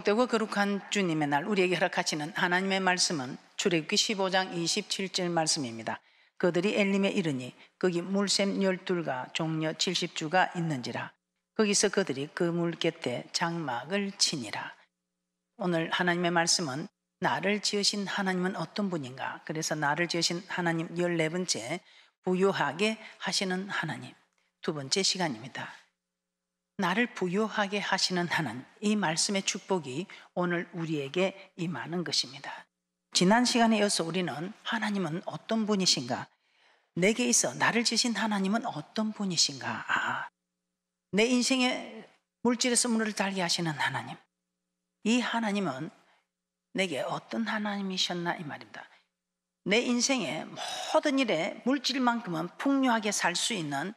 복되고 거룩한 주님의 날 우리에게 허락하시는 하나님의 말씀은 출애굽기 15장 27절 말씀입니다. 그들이 엘림에 이르니 거기 물샘 12과 종려 70주가 있는지라. 거기서 그들이 그 물 곁에 장막을 치니라. 오늘 하나님의 말씀은 나를 지으신 하나님은 어떤 분인가? 그래서 나를 지으신 하나님 14번째 부유하게 하시는 하나님 두 번째 시간입니다. 나를 부유하게 하시는 하나님, 이 말씀의 축복이 오늘 우리에게 임하는 것입니다. 지난 시간에 이어서 우리는 하나님은 어떤 분이신가? 내게 있어 나를 지으신 하나님은 어떤 분이신가? 내 인생에 물질의 선물을 달게 하시는 하나님, 이 하나님은 내게 어떤 하나님이셨나 이 말입니다. 내 인생의 모든 일에 물질만큼은 풍요하게 살 수 있는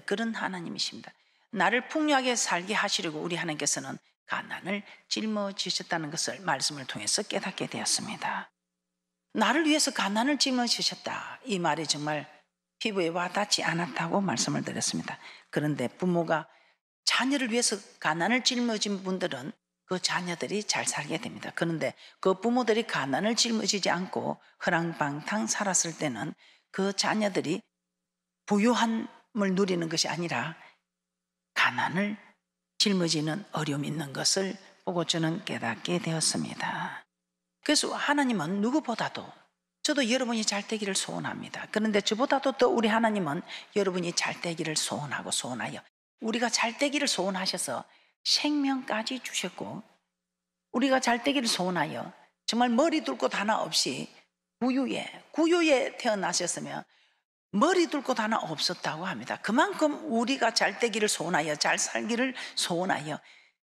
그런 하나님이십니다. 나를 풍요하게 살게 하시려고 우리 하나님께서는 가난을 짊어지셨다는 것을 말씀을 통해서 깨닫게 되었습니다. 나를 위해서 가난을 짊어지셨다, 이 말이 정말 피부에 와닿지 않았다고 말씀을 드렸습니다. 그런데 부모가 자녀를 위해서 가난을 짊어진 분들은 그 자녀들이 잘 살게 됩니다. 그런데 그 부모들이 가난을 짊어지지 않고 허랑방탕 살았을 때는 그 자녀들이 부유함을 누리는 것이 아니라 가난을 짊어지는 어려움이 있는 것을 보고 저는 깨닫게 되었습니다. 그래서 하나님은 누구보다도, 저도 여러분이 잘 되기를 소원합니다. 그런데 저보다도 더 우리 하나님은 여러분이 잘 되기를 소원하여 우리가 잘 되기를 소원하셔서 생명까지 주셨고, 우리가 잘 되기를 소원하여 정말 머리 둘 곳 하나 없이 구유에 태어나셨으면 머리 둘 곳 하나 없었다고 합니다. 그만큼 우리가 잘 되기를 소원하여, 잘 살기를 소원하여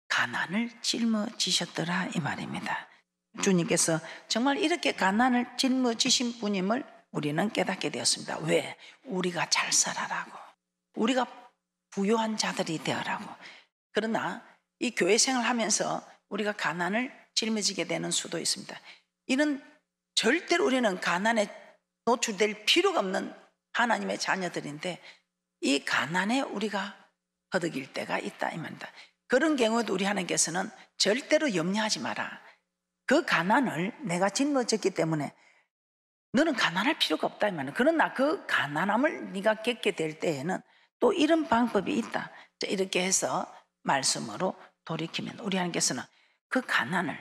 가난을 짊어지셨더라 이 말입니다. 주님께서 정말 이렇게 가난을 짊어지신 분임을 우리는 깨닫게 되었습니다. 왜? 우리가 잘 살아라고, 우리가 부유한 자들이 되어라고. 그러나 이 교회 생활하면서 우리가 가난을 짊어지게 되는 수도 있습니다. 이는 절대로 우리는 가난에 노출될 필요가 없는 하나님의 자녀들인데, 이 가난에 우리가 허덕일 때가 있다 이 말입니다. 그런 경우에도 우리 하나님께서는 절대로 염려하지 마라. 그 가난을 내가 짊어졌기 때문에 너는 가난할 필요가 없다 이 말입니다. 그러나 그 가난함을 네가 겪게 될 때에는 또 이런 방법이 있다. 이렇게 해서 말씀으로 돌이키면 우리 하나님께서는 그 가난을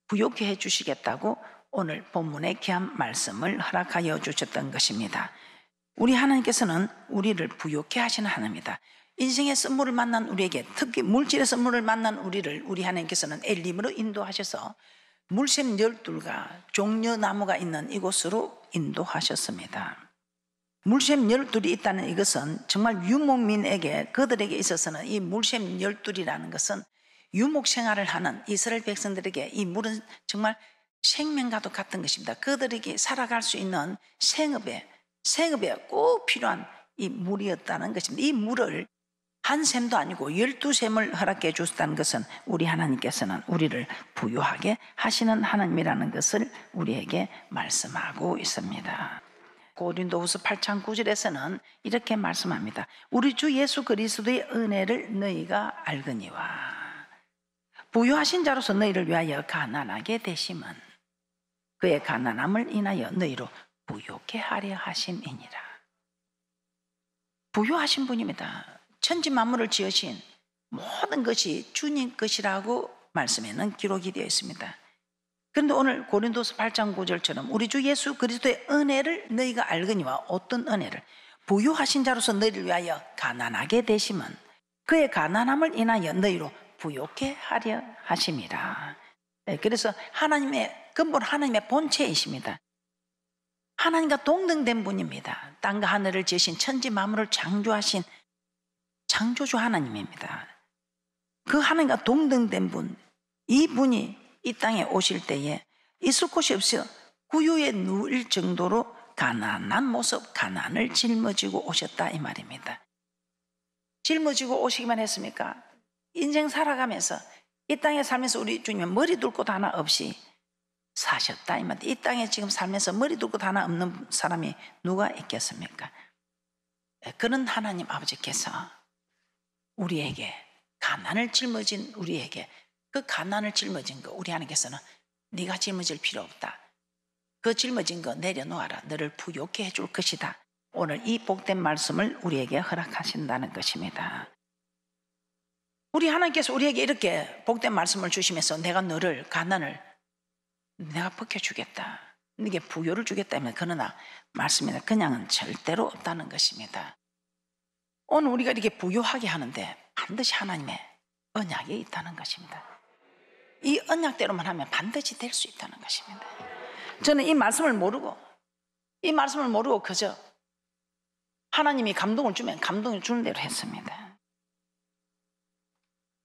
부욕해 해 주시겠다고 오늘 본문의 귀한 말씀을 허락하여 주셨던 것입니다. 우리 하나님께서는 우리를 부욕해 하시는 하나님이다. 인생의 선물을 만난 우리에게, 특히 물질의 선물을 만난 우리 하나님께서는 엘림으로 인도하셔서 물샘 12과 종려나무가 있는 이곳으로 인도하셨습니다. 물샘 12이 있다는 이것은 정말 유목민에게, 그들에게 있어서는 이 물샘 12이라는 것은 유목 생활을 하는 이스라엘 백성들에게 이 물은 정말 생명과도 같은 것입니다. 그들에게 살아갈 수 있는 생업에 꼭 필요한 이 물이었다는 것입니다. 이 물을 한 샘도 아니고 12샘을 허락해 주셨다는 것은 우리 하나님께서는 우리를 부유하게 하시는 하나님이라는 것을 우리에게 말씀하고 있습니다. 고린도후서 8장 9절에서는 이렇게 말씀합니다. 우리 주 예수 그리스도의 은혜를 너희가 알거니와 부유하신 자로서 너희를 위하여 가난하게 되심은 그의 가난함을 인하여 너희로 부유케 하려 하심이니라. 부유하신 분입니다. 천지 만물을 지으신 모든 것이 주님 것이라고 말씀에는 기록이 되어 있습니다. 그런데 오늘 고린도서 8장 9절처럼 우리 주 예수 그리스도의 은혜를 너희가 알거니와, 어떤 은혜를? 부유하신 자로서 너희를 위하여 가난하게 되심은 그의 가난함을 인하여 너희로 부유케 하려 하심이라. 그래서 하나님의 근본, 하나님의 본체이십니다. 하나님과 동등된 분입니다. 땅과 하늘을 지으신, 천지 만물을 창조하신 창조주 하나님입니다. 그 하나님과 동등된 분, 이 분이 이 땅에 오실 때에 있을 곳이 없어 구유에 누울 정도로 가난한 모습, 가난을 짊어지고 오셨다 이 말입니다. 짊어지고 오시기만 했습니까? 인생 살아가면서, 이 땅에 살면서 우리 주님은 머리 둘 곳 하나 없이 사셨다 이 말입니다. 이 땅에 지금 살면서 머리 둘 곳 하나 없는 사람이 누가 있겠습니까? 그런 하나님 아버지께서 우리에게, 가난을 짊어진 우리에게 그 가난을 짊어진 거 우리 하나님께서는 네가 짊어질 필요 없다. 그 짊어진 거 내려놓아라. 너를 부욕해 줄 것이다. 오늘 이 복된 말씀을 우리에게 허락하신다는 것입니다. 우리 하나님께서 우리에게 이렇게 복된 말씀을 주시면서 내가 너를 가난을 내가 벗겨주겠다. 네게 부요를 주겠다면 그러나 말씀이나 그냥은 절대로 없다는 것입니다. 오늘 우리가 이렇게 부요하게 하는데 반드시 하나님의 언약이 있다는 것입니다. 이 언약대로만 하면 반드시 될 수 있다는 것입니다. 저는 이 말씀을 모르고 그저 하나님이 감동을 주면 감동을 주는 대로 했습니다.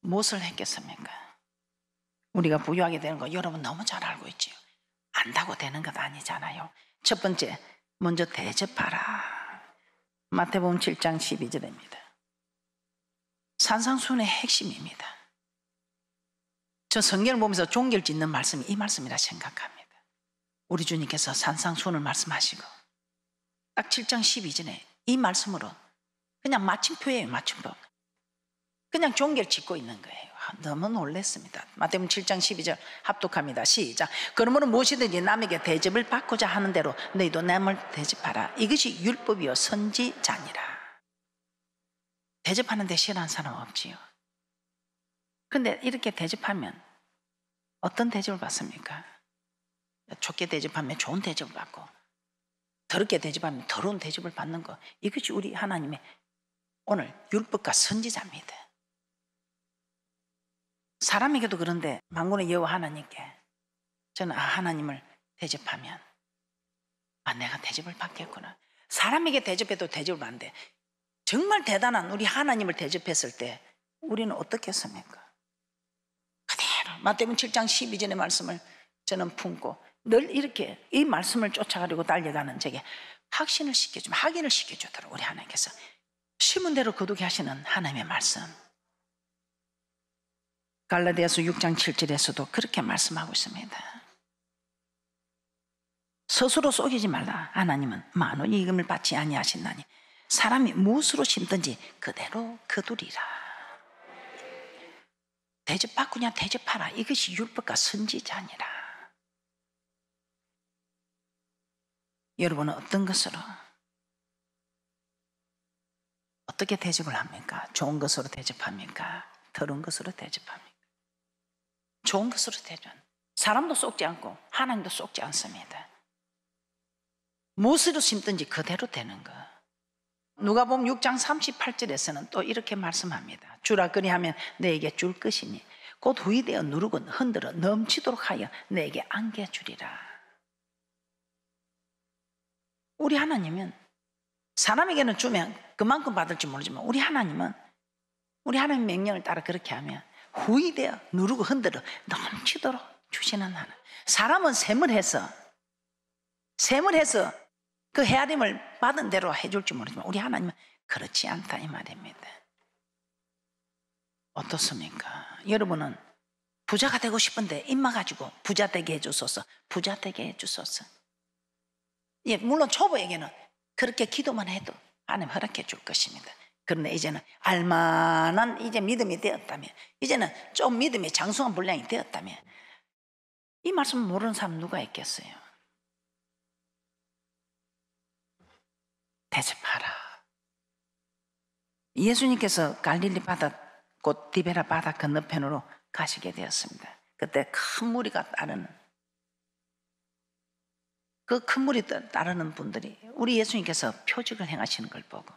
무엇을 했겠습니까? 우리가 부유하게 되는 거 여러분 너무 잘 알고 있지요. 안다고 되는 것 아니잖아요. 첫 번째, 먼저 대접하라. 마태복음 7장 12절입니다. 산상수훈의 핵심입니다. 저 성경을 보면서 종결 짓는 말씀이 이 말씀이라 생각합니다. 우리 주님께서 산상수훈을 말씀하시고 딱 7장 12절에 이 말씀으로 그냥 마침표예요. 마침표. 그냥 종결 짓고 있는 거예요. 너무 놀랐습니다. 마태복음 7장 12절 합독합니다. 시작. 그러므로 무엇이든지 남에게 대접을 받고자 하는 대로 너희도 남을 대접하라. 이것이 율법이요 선지자니라. 대접하는 데 싫어하는 사람 없지요. 그런데 이렇게 대접하면 어떤 대접을 받습니까? 좋게 대접하면 좋은 대접을 받고 더럽게 대접하면 더러운 대접을 받는 거, 이것이 우리 하나님의 오늘 율법과 선지자입니다. 사람에게도 그런데 만군의 여호와 하나님께 저는 하나님을 대접하면 내가 대접을 받겠구나. 사람에게 대접해도 대접을 받는데 정말 대단한 우리 하나님을 대접했을 때 우리는 어떻겠습니까? 그대로 마태복음 7장 12절의 말씀을 저는 품고 늘 이렇게 이 말씀을 쫓아가려고 달려가는 저게 확신을 시켜주면 확인을 시켜주도록 우리 하나님께서 심은 대로 거두게 하시는 하나님의 말씀. 갈라디아서 6장 7절에서도 그렇게 말씀하고 있습니다. 스스로 속이지 말라. 하나님은 만원 이금을 받지 아니하신다니 사람이 무엇으로 심든지 그대로 거두리라. 대접받고냐 대접하라. 이것이 율법과 선지자니라. 여러분은 어떤 것으로 어떻게 대접을 합니까? 좋은 것으로 대접합니까? 더러운 것으로 대접합니까? 좋은 것으로 대접. 사람도 속지 않고 하나님도 속지 않습니다. 무엇으로 심든지 그대로 되는 거. 누가복음 6장 38절에서는 또 이렇게 말씀합니다. 주라 그리하면 내게 줄 것이니 곧 후이되어 누르고 흔들어 넘치도록 하여 내게 안겨주리라. 우리 하나님은 사람에게는 주면 그만큼 받을지 모르지만 우리 하나님은 우리 하나님 명령을 따라 그렇게 하면 후이되어 누르고 흔들어 넘치도록 주시는 하나님. 사람은 셈을 해서 그 헤아림을 받은 대로 해줄지 모르지만 우리 하나님은 그렇지 않다 이 말입니다. 어떻습니까? 여러분은 부자가 되고 싶은데 입만 가지고 부자 되게 해주소서, 부자 되게 해주소서. 예, 물론 초보에게는 그렇게 기도만 해도 하나님 허락해 줄 것입니다. 그런데 이제는 알만한 이제 믿음이 되었다면, 이제는 좀 믿음이 장성한 분량이 되었다면 이 말씀 모르는 사람 누가 있겠어요? 대접하라. 예수님께서 갈릴리 바다 곧 디베라 바다 건너편으로 가시게 되었습니다. 그때 큰 무리가 따르는, 그 큰 무리 따르는 분들이 우리 예수님께서 표적을 행하시는 걸 보고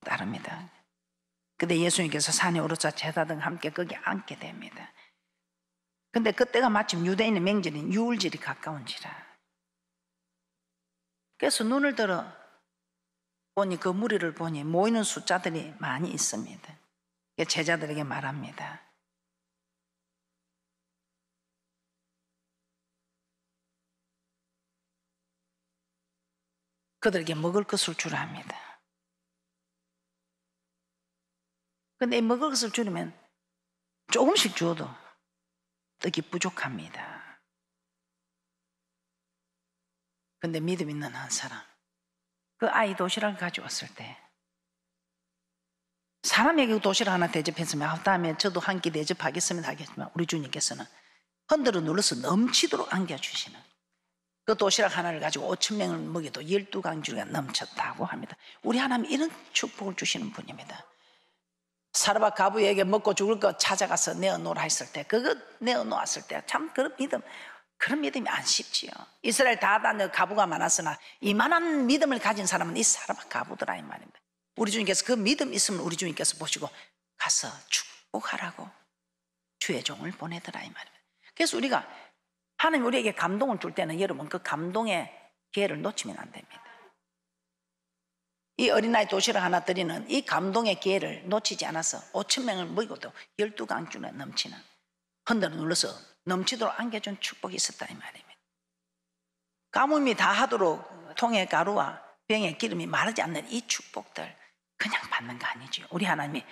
따릅니다. 근데 예수님께서 산에 오르사 제자 등 함께 거기 앉게 됩니다. 근데 그때가 마침 유대인의 명절인 유월절이 가까운지라. 그래서 눈을 들어 보니 그 무리를 보니 모이는 숫자들이 많이 있습니다. 제자들에게 말합니다. 그들에게 먹을 것을 주라 합니다. 근데 먹을 것을 주려면 조금씩 주어도 떡이 부족합니다. 근데 믿음 있는 한 사람, 그 아이 도시락을 가져왔을 때 사람에게 도시락 하나 대접했으면 다음에 저도 한 끼 대접하겠습니다 하겠지만 우리 주님께서는 흔들어 눌러서 넘치도록 안겨주시는 그 도시락 하나를 가지고 5,000명을 먹여도 12강주가 넘쳤다고 합니다. 우리 하나님 이런 축복을 주시는 분입니다. 사르밧 가부에게 먹고 죽을 것 찾아가서 내어놓으라 했을 때 그거 내어놓았을 때 참 그런 믿음이 안 쉽지요. 이스라엘 다 다녀 가부가 많았으나 이만한 믿음을 가진 사람은 이 사르밧 가부더라 이 말입니다. 우리 주님께서 그 믿음 있으면 우리 주님께서 보시고 가서 축복하라고 주의 종을 보내더라 이 말입니다. 그래서 우리가 하나님 우리에게 감동을 줄 때는 여러분 그 감동의 기회를 놓치면 안 됩니다. 이 어린아이 도시락 하나 드리는 이 감동의 기회를 놓치지 않아서 5,000명을 먹이고도 12강주나 넘치는 흔들어 눌러서 넘치도록 안겨준 축복이 있었다 이 말입니다. 가뭄이 다 하도록 통의 가루와 병의 기름이 마르지 않는 이 축복들 그냥 받는 거 아니죠. 우리 하나님이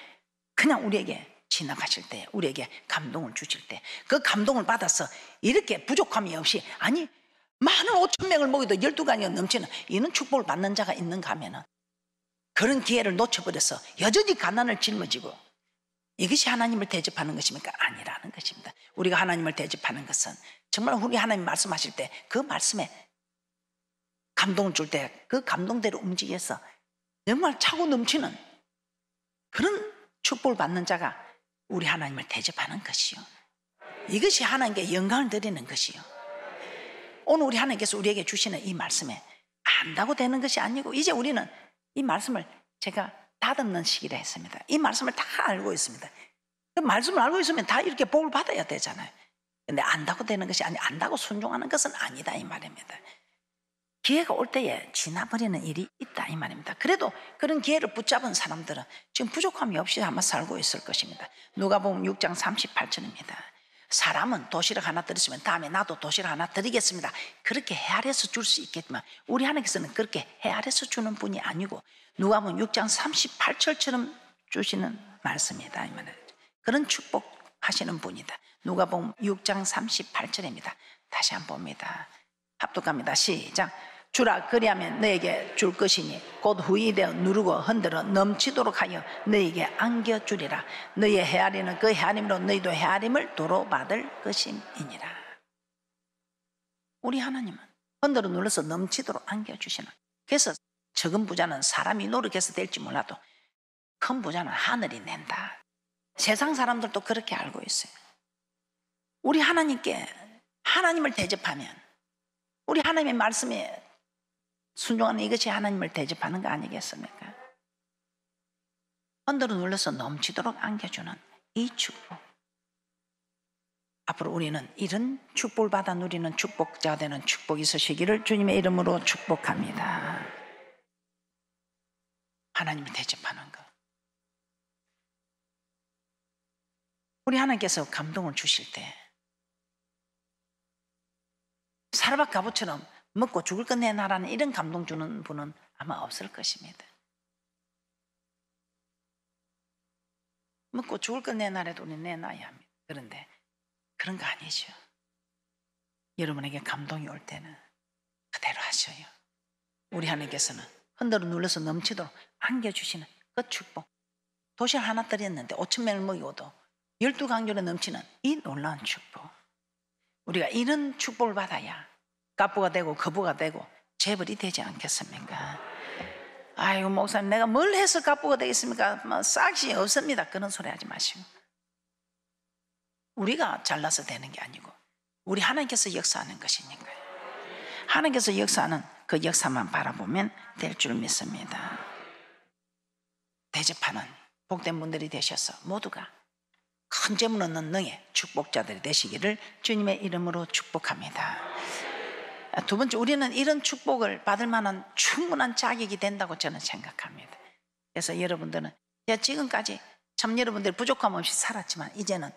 그냥 우리에게 지나가실 때 우리에게 감동을 주실 때 그 감동을 받아서 이렇게 부족함이 없이 아니 많은 5,000명을 먹여도 12강이 넘치는 이런 축복을 받는 자가 있는가 하면은 그런 기회를 놓쳐버려서 여전히 가난을 짊어지고 이것이 하나님을 대접하는 것입니까? 아니라는 것입니다. 우리가 하나님을 대접하는 것은 정말 우리 하나님 말씀하실 때 그 말씀에 감동을 줄 때 그 감동대로 움직여서 정말 차고 넘치는 그런 축복을 받는 자가 우리 하나님을 대접하는 것이요. 이것이 하나님께 영광을 드리는 것이요. 오늘 우리 하나님께서 우리에게 주시는 이 말씀에 안다고 되는 것이 아니고 이제 우리는 이 말씀을 제가 다듬는 시기라 했습니다. 이 말씀을 다 알고 있습니다. 그 말씀을 알고 있으면 다 이렇게 복을 받아야 되잖아요. 근데 안다고 되는 것이 아니 안다고 순종하는 것은 아니다 이 말입니다. 기회가 올 때에 지나버리는 일이 있다 이 말입니다. 그래도 그런 기회를 붙잡은 사람들은 지금 부족함이 없이 아마 살고 있을 것입니다. 누가복음 6장 38절입니다. 사람은 도시락 하나 드렸으면 다음에 나도 도시락 하나 드리겠습니다. 그렇게 헤아려서 줄 수 있겠지만 우리 하나님께서는 그렇게 헤아려서 주는 분이 아니고 누가복음 6장 38절처럼 주시는 말씀이다 이 말이에요. 그런 축복하시는 분이다. 누가복음 6장 38절입니다. 다시 한번 봅니다. 합독합니다. 시작. 주라 그리하면 너에게 줄 것이니 곧 후이 되어 누르고 흔들어 넘치도록 하여 너에게 안겨주리라. 너의 헤아리는 그 헤아림으로 너희도 헤아림을 도로 받을 것임이니라. 우리 하나님은 흔들어 눌러서 넘치도록 안겨주시는. 그래서 적은 부자는 사람이 노력해서 될지 몰라도 큰 부자는 하늘이 낸다. 세상 사람들도 그렇게 알고 있어요. 우리 하나님께 하나님을 대접하면 우리 하나님의 말씀에 순종하는 이것이 하나님을 대접하는 거 아니겠습니까? 흔들어 눌러서 넘치도록 안겨주는 이 축복. 앞으로 우리는 이런 축복을 받아 누리는 축복자가 되는 축복이 있으시기를 주님의 이름으로 축복합니다. 하나님을 대접하는 것. 우리 하나님께서 감동을 주실 때 사르밧 가부처럼 먹고 죽을 것 내놔라는 이런 감동 주는 분은 아마 없을 것입니다. 먹고 죽을 것 내놔라도 우리 내놔야 합니다. 그런데 그런 거 아니죠. 여러분에게 감동이 올 때는 그대로 하셔요. 우리 하나님께서는 흔들어 눌러서 넘치도록 안겨주시는 그 축복. 도시락 하나 드렸는데 5,000명을 먹이고도 12강조로 넘치는 이 놀라운 축복. 우리가 이런 축복을 받아야 갑부가 되고 거부가 되고 재벌이 되지 않겠습니까? 아이고 목사님 내가 뭘 해서 갑부가 되겠습니까? 뭐 싹이 없습니다. 그런 소리 하지 마시고 우리가 잘나서 되는 게 아니고 우리 하나님께서 역사하는 것이니까요. 하나님께서 역사하는 그 역사만 바라보면 될 줄 믿습니다. 대접하는 복된 분들이 되셔서 모두가 큰 재물 얻는 능의 축복자들이 되시기를 주님의 이름으로 축복합니다. 두 번째, 우리는 이런 축복을 받을 만한 충분한 자격이 된다고 저는 생각합니다. 그래서 여러분들은 제가 지금까지 참 여러분들 부족함 없이 살았지만 이제는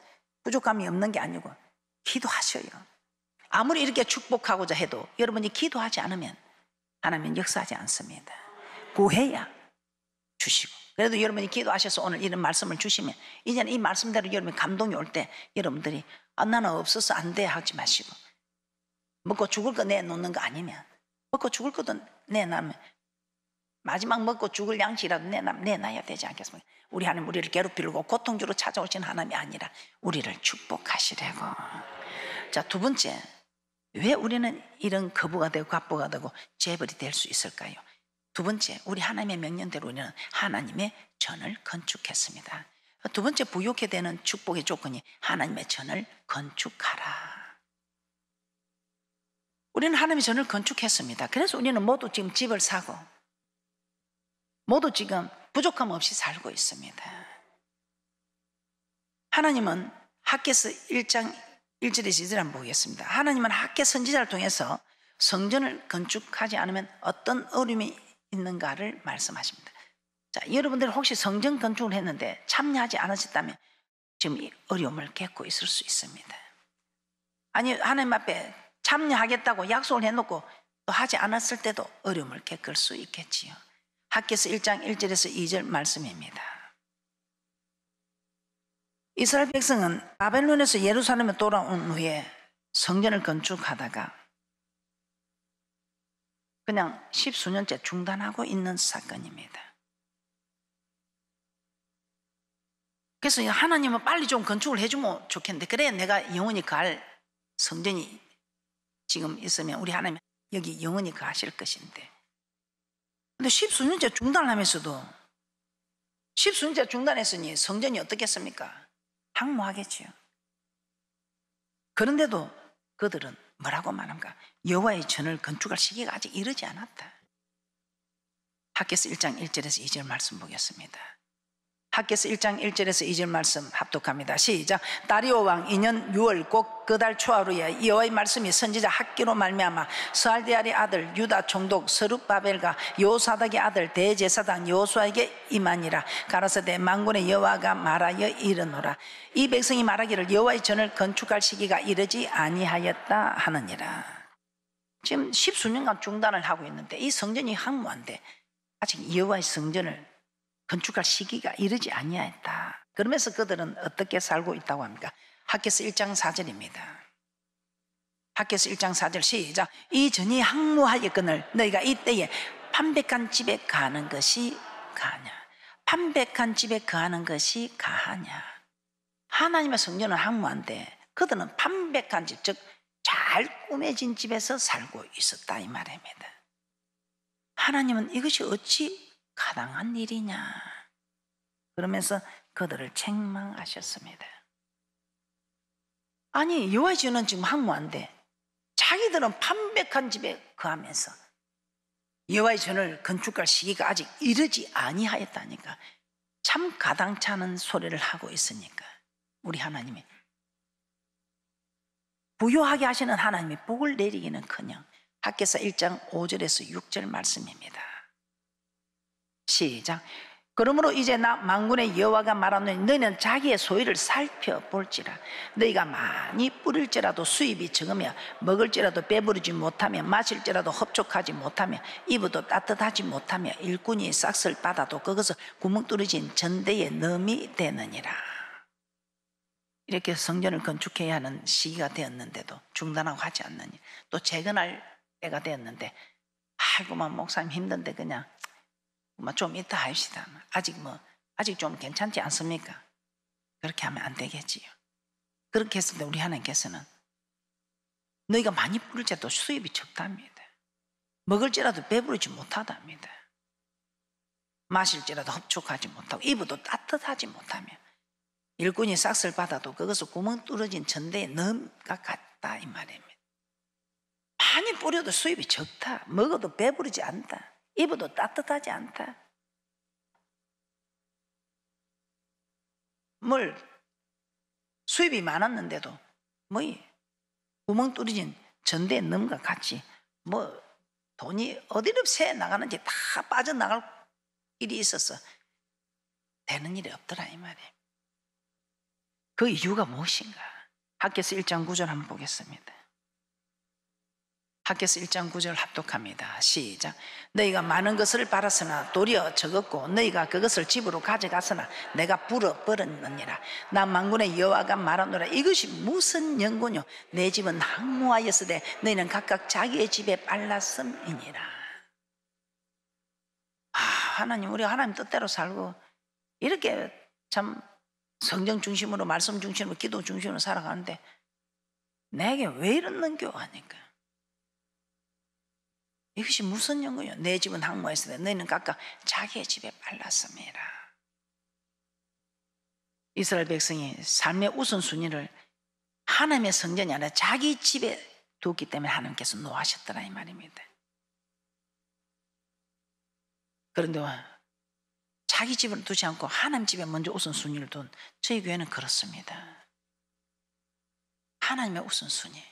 부족함이 없는 게 아니고 기도하셔요. 아무리 이렇게 축복하고자 해도 여러분이 기도하지 않으면 하나님은 역사하지 않습니다. 구해야 주시고, 그래도 여러분이 기도하셔서 오늘 이런 말씀을 주시면 이제는 이 말씀대로 여러분이 감동이 올 때 여러분들이 나는 없어서 안 돼 하지 마시고 먹고 죽을 거 내놓는 거 아니면 먹고 죽을 것도 내놓으면 마지막 먹고 죽을 양식이라도 내놔야 되지 않겠습니까? 우리 하나님 우리를 괴롭히려고 고통주로 찾아오신 하나님이 아니라 우리를 축복하시려고. 자, 두 번째, 왜 우리는 이런 거부가 되고 갑부가 되고 재벌이 될 수 있을까요? 두 번째, 우리 하나님의 명령대로 우리는 하나님의 전을 건축했습니다. 두 번째 부유하게 되는 축복의 조건이 하나님의 전을 건축하라. 우리는 하나님의 전을 건축했습니다. 그래서 우리는 모두 지금 집을 사고 모두 지금 부족함 없이 살고 있습니다. 하나님은 학개서 1장 1절에서 2절 한번 보겠습니다. 하나님은 학개 선지자를 통해서 성전을 건축하지 않으면 어떤 어려움이 있는가를 말씀하십니다. 자, 여러분들 혹시 성전 건축을 했는데 참여하지 않으셨다면 지금 이 어려움을 겪고 있을 수 있습니다. 아니, 하나님 앞에 참여하겠다고 약속을 해놓고 또 하지 않았을 때도 어려움을 겪을 수 있겠지요. 학개서 1장 1절에서 2절 말씀입니다. 이스라엘 백성은 바벨론에서 예루살렘에 돌아온 후에 성전을 건축하다가 그냥 십수년째 중단하고 있는 사건입니다. 그래서 하나님은 빨리 좀 건축을 해주면 좋겠는데, 그래야 내가 영원히 갈 성전이 지금 있으면 우리 하나님 여기 영원히 가실 것인데, 근데 십수년째 중단을 하면서도 십수년째 중단했으니 성전이 어떻겠습니까? 항모하겠지요. 그런데도 그들은 뭐라고 말합니까? 여호와의 전을 건축할 시기가 아직 이르지 않았다. 학개서 1장 1절에서 2절 말씀 보겠습니다. 학개서 1장 1절에서 2절 말씀 합독합니다. 시작. 다리오 왕 2년 6월 곧 그 달 초하루에 여호와의 말씀이 선지자 학개로 말미암아 스알디엘의 아들 유다 총독 스룹바벨과 여호사닥의 아들 대제사장 여호수아에게 임하니라. 가라사대 만군의 여호와가 말하여 이르노라. 이 백성이 말하기를 여호와의 전을 건축할 시기가 이르지 아니하였다 하느니라. 지금 십수년간 중단을 하고 있는데 이 성전이 항모한데 아직 여호와의 성전을 건축할 시기가 이르지 아니하였다. 그러면서 그들은 어떻게 살고 있다고 합니까? 학개서 1장 4절입니다. 학개서 1장 4절 시작. 이 전이 항모하였거늘 너희가 이때에 판백한 집에 가는 것이 가하냐. 판백한 집에 거하는 것이 가하냐. 하나님의 성전은 항모한데 그들은 판백한 집, 즉 잘 꾸며진 집에서 살고 있었다 이 말입니다. 하나님은 이것이 어찌 가당한 일이냐 그러면서 그들을 책망하셨습니다. 아니, 여호와의 전은 지금 항모한데 자기들은 판백한 집에 거하면서 여호와의 전을 건축할 시기가 아직 이르지 아니하였다니까. 참 가당치 않은 소리를 하고 있으니까 우리 하나님이 부유하게 하시는 하나님이 복을 내리기는커녕 학개서 1장 5절에서 6절 말씀입니다. 시작. 그러므로 이제 나 만군의 여호와가 말하노니 너희는 자기의 소유를 살펴볼지라. 너희가 많이 뿌릴지라도 수입이 적으며 먹을지라도 배부르지 못하며 마실지라도 흡족하지 못하며 입어도 따뜻하지 못하며 일꾼이 싹을 받아도 그것을 구멍 뚫어진 전대에 넣음이 되느니라. 이렇게 성전을 건축해야 하는 시기가 되었는데도 중단하고 하지 않느니, 또 재건할 때가 되었는데 아이고만 목사님 힘든데 그냥 좀 이따 합시다. 아직 좀 괜찮지 않습니까? 그렇게 하면 안 되겠지요. 그렇게 했을 때 우리 하나님께서는 너희가 많이 뿌릴지라도 수입이 적답니다. 먹을지라도 배부르지 못하답니다. 마실지라도 흡족하지 못하고 입어도 따뜻하지 못하며 일꾼이 싹을 받아도 그것을 구멍 뚫어진 전대에 넣음과 같다 이 말입니다. 많이 뿌려도 수입이 적다. 먹어도 배부르지 않다. 입어도 따뜻하지 않다. 뭘 수입이 많았는데도 구멍 뚫어진 전대에 넣음과 같이 돈이 어디로 새 나가는지 다 빠져나갈 일이 있어서 되는 일이 없더라 이 말이에요. 그 이유가 무엇인가? 학개서 1장 9절 한번 보겠습니다. 학개서 1장 9절 합독합니다. 시작. 너희가 많은 것을 바랐으나 도리어 적었고 너희가 그것을 집으로 가져갔으나 내가 불어버렸느니라. 나 만군의 여호와가 말하노라. 이것이 무슨 연고뇨? 내 집은 항모하였으되 너희는 각각 자기의 집에 빨랐음이니라. 하나님, 우리가 하나님 뜻대로 살고 이렇게 참 성경 중심으로, 말씀 중심으로, 기도 중심으로 살아가는데 내게 왜 이러는겨 하니까 이것이 무슨 연구요? 내 집은 항모했을 때 너희는 각각 자기의 집에 빨랐습니다. 이스라엘 백성이 삶의 우선순위를 하나님의 성전이 아니라 자기 집에 두었기 때문에 하나님께서 노하셨더라 이 말입니다. 그런데 자기 집을 두지 않고 하나님 집에 먼저 우선순위를 둔 저희 교회는 그렇습니다. 하나님의 우선순위,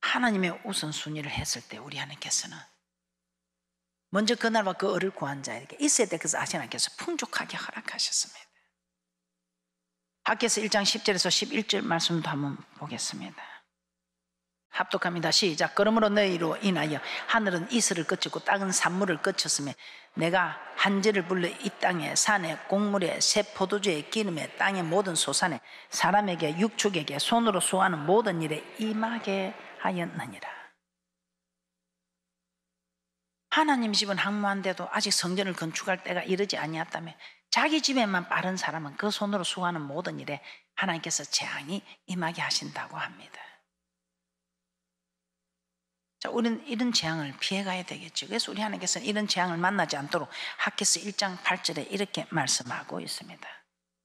하나님의 우선순위를 했을 때 우리 하나님께서는 먼저 그날과 그 을을 구한 자에게 있어야 될 것을 아신 하나님께서 풍족하게 허락하셨습니다. 학개서 1장 10절에서 11절 말씀도 한번 보겠습니다. 합독합니다. 시작. 그러므로 너희로 인하여 하늘은 이슬을 그쳤고 땅은 산물을 그쳤으며 내가 한재를 불러 이 땅에 산에 곡물에 새 포도주에 기름에 땅의 모든 소산에 사람에게 육축에게 손으로 수하는 모든 일에 임하게 하였느니라. 하나님 집은 항모한데도 아직 성전을 건축할 때가 이르지 아니었다며 자기 집에만 빠른 사람은 그 손으로 수하는 모든 일에 하나님께서 재앙이 임하게 하신다고 합니다. 자, 우리는 이런 재앙을 피해가야 되겠죠. 그래서 우리 하나님께서는 이런 재앙을 만나지 않도록 학개서 1장 8절에 이렇게 말씀하고 있습니다.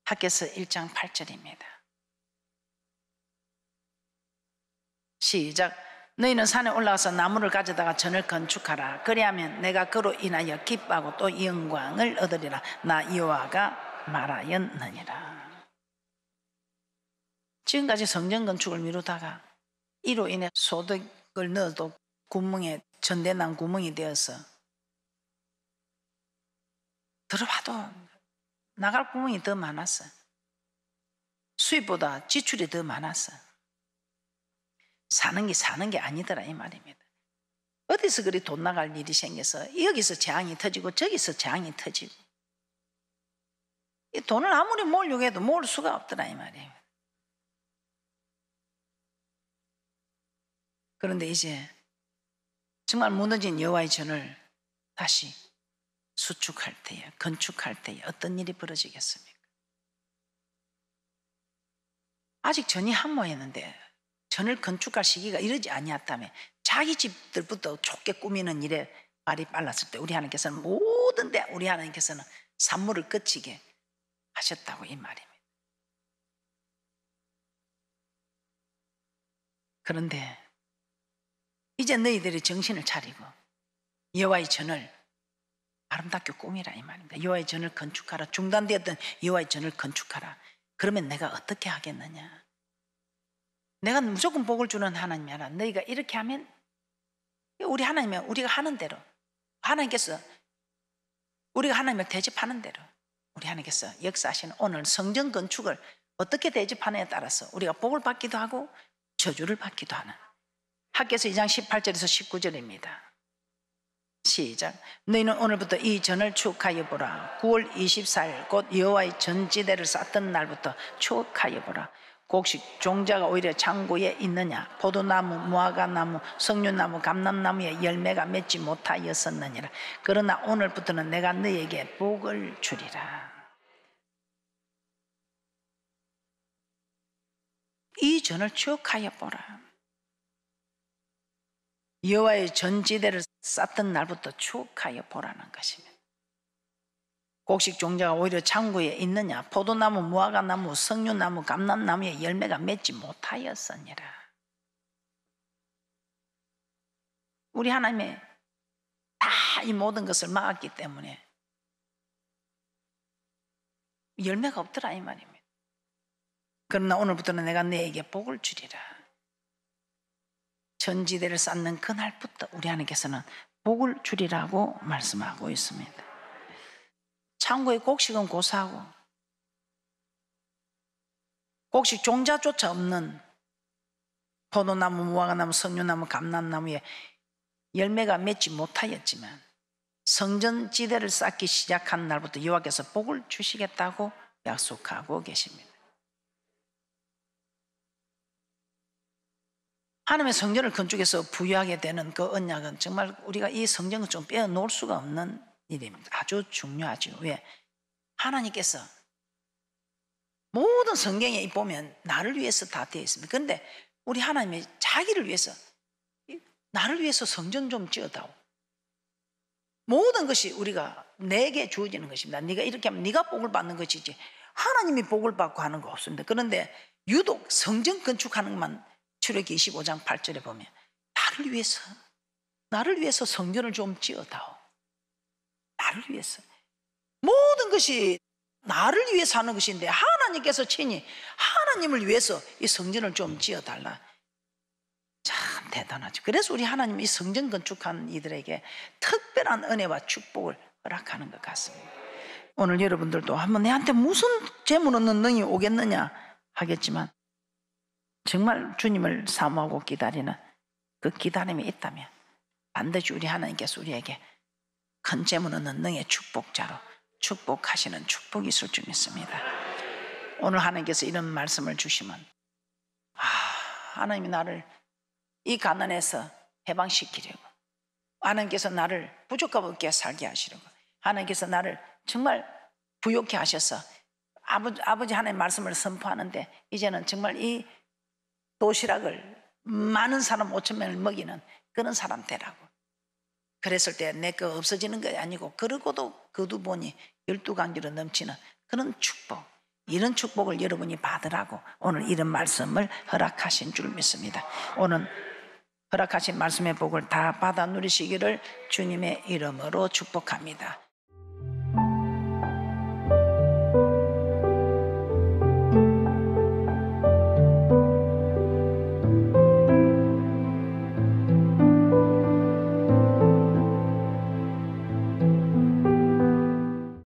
학개서 1장 8절입니다. 시작. 너희는 산에 올라가서 나무를 가져다가 전을 건축하라. 그리하면 내가 그로 인하여 기뻐하고 또 영광을 얻으리라. 나 여호와가 말하였느니라. 지금까지 성전 건축을 미루다가 이로 인해 소득을 넣어도 구멍에 전대난 구멍이 되어서 들어봐도 나갈 구멍이 더 많았어. 수입보다 지출이 더 많았어. 사는 게 아니더라 이 말입니다. 어디서 그리 돈 나갈 일이 생겨서 여기서 재앙이 터지고 저기서 재앙이 터지고 이 돈을 아무리 모으려고 해도 모을 수가 없더라 이 말이에요. 그런데 이제 정말 무너진 여호와의 전을 다시 수축할 때에, 건축할 때에 어떤 일이 벌어지겠습니까? 아직 전이 한모했는데 전을 건축할 시기가 이르지 아니었다며 자기 집들부터 좁게 꾸미는 일에 말이 빨랐을 때 우리 하나님께서는 모든 데 우리 하나님께서는 산물을 끝이게 하셨다고 이 말입니다. 그런데 이제 너희들이 정신을 차리고 여호와의 전을 아름답게 꾸미라 이 말입니다. 여호와의 전을 건축하라. 중단되었던 여호와의 전을 건축하라. 그러면 내가 어떻게 하겠느냐? 내가 무조건 복을 주는 하나님이 아니라 너희가 이렇게 하면 우리 하나님은 우리가 하는 대로 하나님께서 우리가 하나님을 대접하는 대로 우리 하나님께서 역사하시는 오늘 성전 건축을 어떻게 대접하느냐에 따라서 우리가 복을 받기도 하고 저주를 받기도 하는 학개서 2장 18절에서 19절입니다. 시작. 너희는 오늘부터 이 전을 추억하여 보라. 9월 24일 곧 여호와의 전지대를 쌓던 날부터 추억하여 보라. 곡식 종자가 오히려 창고에 있느냐? 포도나무, 무화과나무, 석류나무, 감람나무에 열매가 맺지 못하였었느니라. 그러나 오늘부터는 내가 너희에게 복을 주리라. 이 전을 추억하여 보라. 여호와의 전지대를 쌓던 날부터 추억하여 보라는 것입니다. 곡식 종자가 오히려 창고에 있느냐? 포도나무, 무화과나무, 석류나무, 감람나무에 열매가 맺지 못하였으니라. 우리 하나님이 다 이 모든 것을 막았기 때문에 열매가 없더라 이 말입니다. 그러나 오늘부터는 내가 너에게 복을 주리라. 전지대를 쌓는 그날부터 우리 하나님께서는 복을 주리라고 말씀하고 있습니다. 창고의 곡식은 고사하고 곡식 종자조차 없는 포도나무, 무화과나무, 석류나무, 감람나무에 열매가 맺지 못하였지만 성전지대를 쌓기 시작한 날부터 여호와께서 복을 주시겠다고 약속하고 계십니다. 하나님의 성전을 건축해서 부유하게 되는 그 언약은 정말 우리가 이 성전을 좀 빼어놓을 수가 없는 일입니다. 아주 중요하죠. 왜? 하나님께서 모든 성경에 보면 나를 위해서 다 되어 있습니다. 그런데 우리 하나님이 자기를 위해서, 나를 위해서 성전 좀 지어다오. 모든 것이 우리가 내게 주어지는 것입니다. 네가 이렇게 하면 네가 복을 받는 것이지 하나님이 복을 받고 하는 거 없습니다. 그런데 유독 성전 건축하는 것만 출애굽기 25장 8절에 보면 나를 위해서 성전을 좀 지어다오. 나를 위해서. 모든 것이 나를 위해서 하는 것인데 하나님께서 친히 하나님을 위해서 이 성전을 좀 지어달라. 참 대단하죠. 그래서 우리 하나님이 이 성전 건축하는 이들에게 특별한 은혜와 축복을 허락하는 것 같습니다. 오늘 여러분들도 한번 내한테 무슨 재물 없는 능이 오겠느냐 하겠지만 정말 주님을 사모하고 기다리는 그 기다림이 있다면 반드시 우리 하나님께서 우리에게 큰 재물 없는 능의 축복자로 축복하시는 축복이 있을 줄 믿습니다. 오늘 하나님께서 이런 말씀을 주시면 하나님이 나를 이 가난에서 해방시키려고, 하나님께서 나를 부족함 없게 살게 하시려고, 하나님께서 나를 정말 부욕케 하셔서 아버지 하나님의 말씀을 선포하는데 이제는 정말 이 도시락을 많은 사람 5,000명을 먹이는 그런 사람 되라고. 그랬을 때 내 거 없어지는 게 아니고 그러고도 거두보니 12강지로 넘치는 그런 축복, 이런 축복을 여러분이 받으라고 오늘 이런 말씀을 허락하신 줄 믿습니다. 오늘 허락하신 말씀의 복을 다 받아 누리시기를 주님의 이름으로 축복합니다.